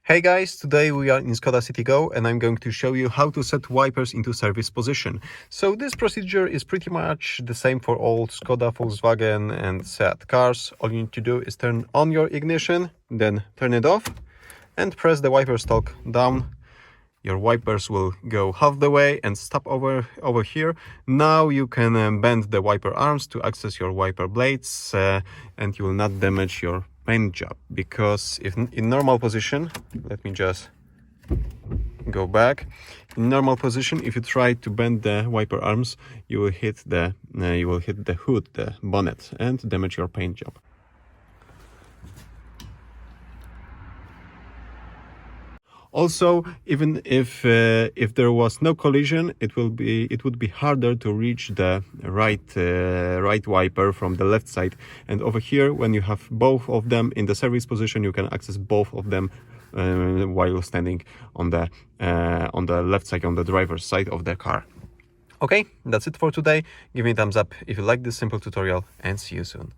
Hey guys, today we are in Skoda Citigo and I'm going to show you how to set wipers into service position. So this procedure is pretty much the same for all Skoda, Volkswagen and Seat cars. All you need to do is turn on your ignition, then turn it off and press the wiper stalk down. Your wipers will go half the way and stop over here. Now you can bend the wiper arms to access your wiper blades and you will not damage your paint job, because if in normal position, let me just go back. In normal position, if you try to bend the wiper arms, you will hit the hood, the bonnet, and damage your paint job. Also, even if there was no collision, it would be harder to reach the right wiper from the left side. And over here, when you have both of them in the service position, you can access both of them while standing on the left side, on the driver's side of the car. Okay, that's it for today. Give me a thumbs up if you like this simple tutorial, and see you soon.